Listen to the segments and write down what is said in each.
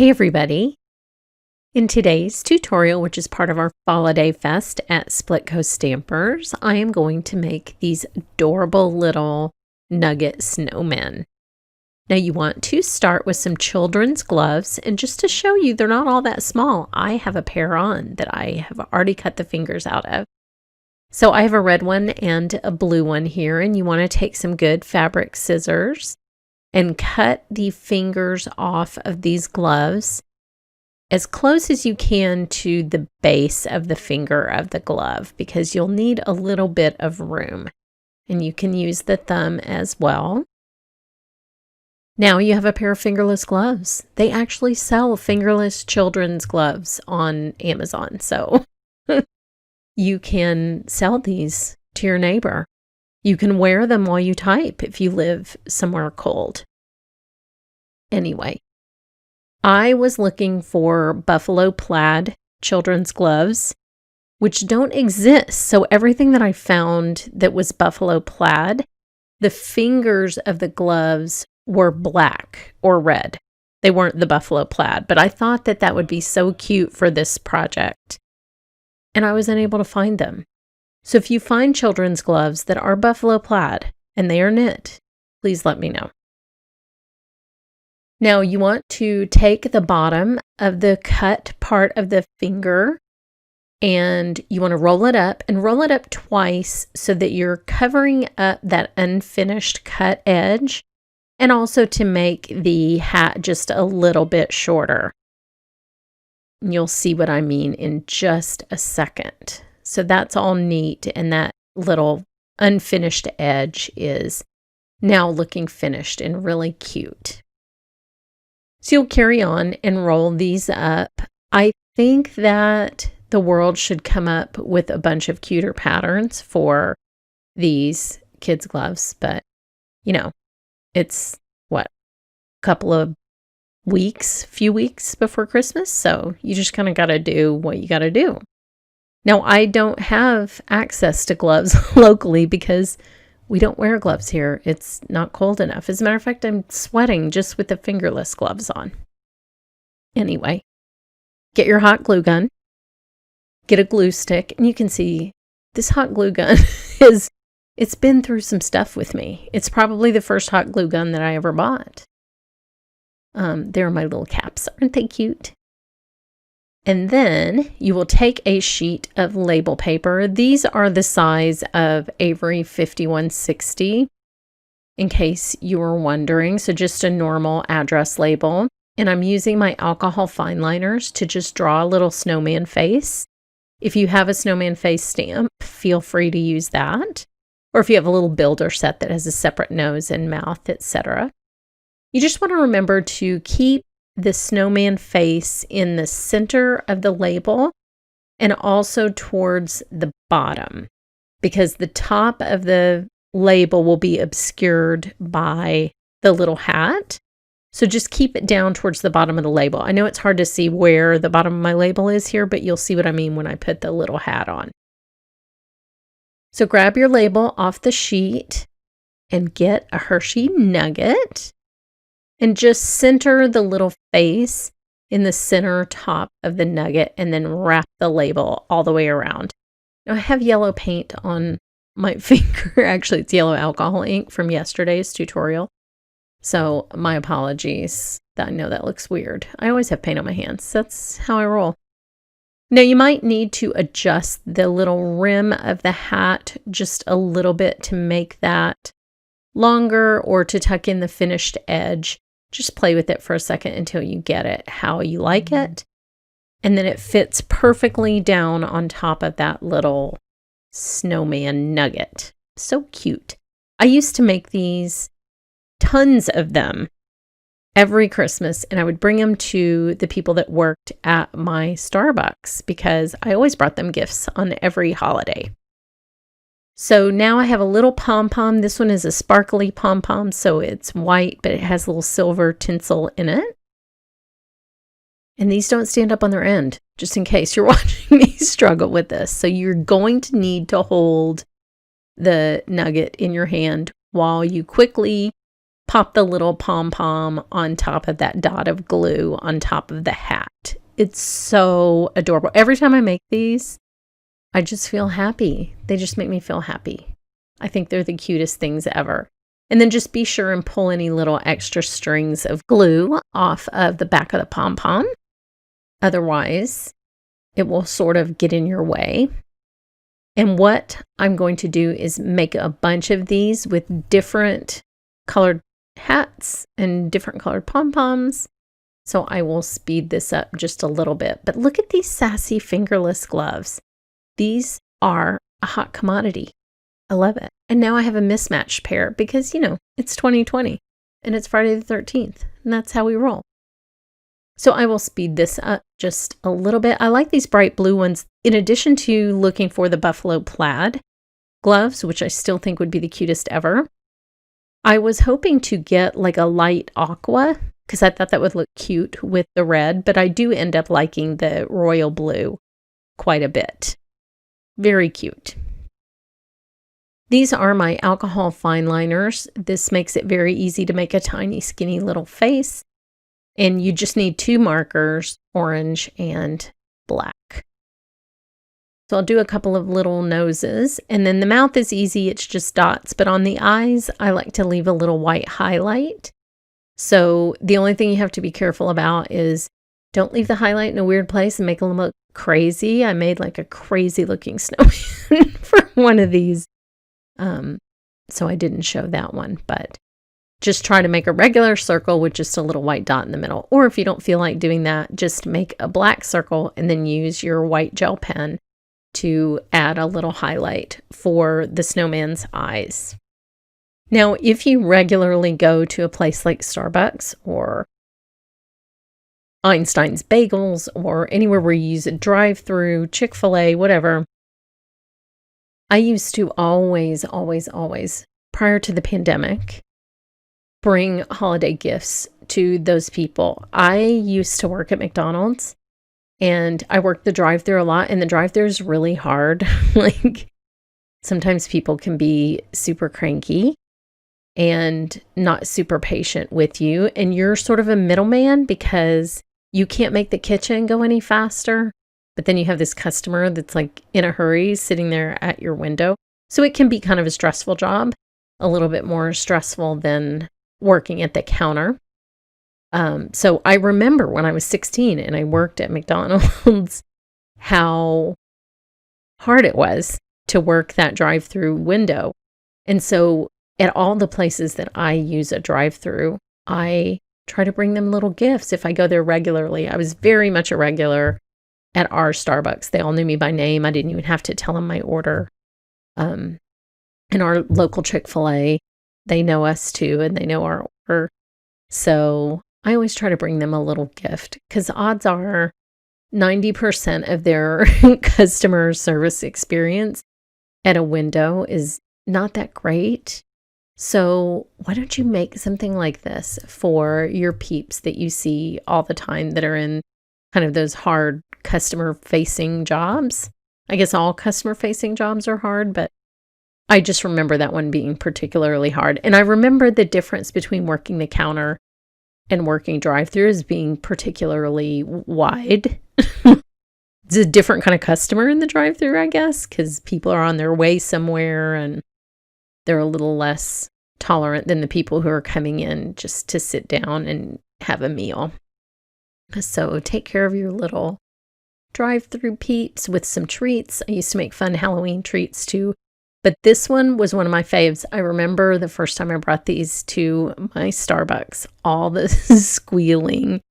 Hey everybody! In today's tutorial, which is part of our Holiday Fest at Split Coast Stampers, I am going to make these adorable little Nugget snowmen. Now you want to start with some children's gloves, and just to show you they're not all that small, I have a pair on that I have already cut the fingers out of. So I have a red one and a blue one here, and you want to take some good fabric scissors and cut the fingers off of these gloves as close as you can to the base of the finger of the glove, because you'll need a little bit of room, and you can use the thumb as well. Now you have a pair of fingerless gloves. They actually sell fingerless children's gloves on Amazon, so you can sell these to your neighbor. You can wear them while you type if you live somewhere cold. Anyway, I was looking for buffalo plaid children's gloves, which don't exist. So everything that I found that was buffalo plaid, the fingers of the gloves were black or red. They weren't the buffalo plaid, but I thought that that would be so cute for this project, and I was unable to find them. So if you find children's gloves that are buffalo plaid and they are knit, please let me know. Now you want to take the bottom of the cut part of the finger and you want to roll it up and roll it up twice so that you're covering up that unfinished cut edge, and also to make the hat just a little bit shorter. You'll see what I mean in just a second. So that's all neat, and that little unfinished edge is now looking finished and really cute. So you'll carry on and roll these up. I think that the world should come up with a bunch of cuter patterns for these kids' gloves, but you know, it's what, a couple of weeks, few weeks before Christmas, so you just kind of got to do what you got to do. Now, I don't have access to gloves locally because we don't wear gloves here. It's not cold enough. As a matter of fact, I'm sweating just with the fingerless gloves on. Anyway, get your hot glue gun, get a glue stick, and you can see this hot glue gun it's been through some stuff with me. It's probably the first hot glue gun that I ever bought. There are my little caps. Aren't they cute? And then you will take a sheet of label paper. These are the size of Avery 5160, in case you were wondering. So just a normal address label. And I'm using my alcohol fine liners to just draw a little snowman face. If you have a snowman face stamp, feel free to use that. Or if you have a little builder set that has a separate nose and mouth, etc. You just want to remember to keep the snowman face in the center of the label and also towards the bottom, because the top of the label will be obscured by the little hat. So just keep it down towards the bottom of the label. I know it's hard to see where the bottom of my label is here, but you'll see what I mean when I put the little hat on. So grab your label off the sheet and get a Hershey Nugget. And just center the little face in the center top of the nugget and then wrap the label all the way around. Now I have yellow paint on my finger. Actually, it's yellow alcohol ink from yesterday's tutorial. So my apologies. I know that looks weird. I always have paint on my hands. That's how I roll. Now you might need to adjust the little rim of the hat just a little bit to make that longer or to tuck in the finished edge. Just play with it for a second until you get it how you like it. And then it fits perfectly down on top of that little snowman nugget. So cute. I used to make these, tons of them, every Christmas, and I would bring them to the people that worked at my Starbucks because I always brought them gifts on every holiday. So now I have a little pom-pom. This one is a sparkly pom-pom, so it's white, but it has a little silver tinsel in it. And these don't stand up on their end, just in case you're watching me struggle with this. So you're going to need to hold the nugget in your hand while you quickly pop the little pom-pom on top of that dot of glue on top of the hat. It's so adorable. Every time I make these, I just feel happy. They just make me feel happy. I think they're the cutest things ever. And then just be sure and pull any little extra strings of glue off of the back of the pom-pom. Otherwise, it will sort of get in your way. And what I'm going to do is make a bunch of these with different colored hats and different colored pom-poms. So I will speed this up just a little bit. But look at these sassy fingerless gloves. These are a hot commodity. I love it. And now I have a mismatched pair because, it's 2020 and it's Friday the 13th and that's how we roll. So I will speed this up just a little bit. I like these bright blue ones. In addition to looking for the buffalo plaid gloves, which I still think would be the cutest ever, I was hoping to get like a light aqua because I thought that would look cute with the red, but I do end up liking the royal blue quite a bit. Very cute. These are my alcohol fine liners. This makes it very easy to make a tiny, skinny little face. And you just need 2 markers, orange and black. So I'll do a couple of little noses. And then the mouth is easy. It's just dots. But on the eyes, I like to leave a little white highlight. So the only thing you have to be careful about is don't leave the highlight in a weird place and make them look crazy. I made like a crazy looking snowman for one of these. So I didn't show that one, but just try to make a regular circle with just a little white dot in the middle. Or if you don't feel like doing that, just make a black circle and then use your white gel pen to add a little highlight for the snowman's eyes. Now, if you regularly go to a place like Starbucks or Einstein's Bagels or anywhere where you use a drive-through, Chick-fil-A, whatever, I used to always, prior to the pandemic, bring holiday gifts to those people. I used to work at McDonald's and I worked the drive-thru a lot, and the drive-thru is really hard. Like sometimes people can be super cranky and not super patient with you, and you're sort of a middleman because you can't make the kitchen go any faster. But then you have this customer that's like in a hurry sitting there at your window. So it can be kind of a stressful job, a little bit more stressful than working at the counter. So I remember when I was 16 and I worked at McDonald's, how hard it was to work that drive-through window. And so at all the places that I use a drive-through, I try to bring them little gifts if I go there regularly. I was very much a regular at our Starbucks. They all knew me by name. I didn't even have to tell them my order. In our local Chick-fil-A, they know us too, and they know our order. So I always try to bring them a little gift because odds are 90% of their customer service experience at a window is not that great. So why don't you make something like this for your peeps that you see all the time that are in kind of those hard customer-facing jobs? I guess all customer-facing jobs are hard, but I just remember that one being particularly hard. And I remember the difference between working the counter and working drive-thru as being particularly wide. It's a different kind of customer in the drive-thru, I guess, because people are on their way somewhere and they're a little less tolerant than the people who are coming in just to sit down and have a meal. So take care of your little drive-through peeps with some treats. I used to make fun Halloween treats too, but this one was one of my faves. I remember the first time I brought these to my Starbucks, all the squealing,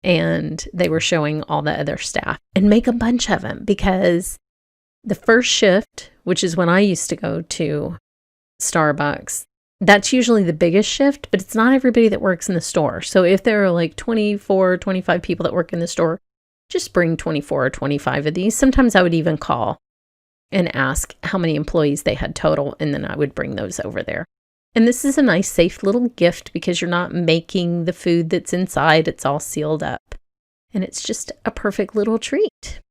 and they were showing all the other staff, and make a bunch of them because the first shift, which is when I used to go to Starbucks, that's usually the biggest shift, but it's not everybody that works in the store. So if there are like 24, 25 people that work in the store, just bring 24 or 25 of these. Sometimes I would even call and ask how many employees they had total, and then I would bring those over there. And this is a nice, safe little gift because you're not making the food that's inside. It's all sealed up. And it's just a perfect little treat.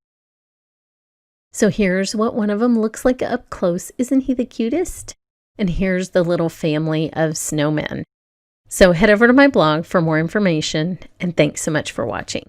So here's what one of them looks like up close. Isn't he the cutest? And here's the little family of snowmen. So head over to my blog for more information, and thanks so much for watching.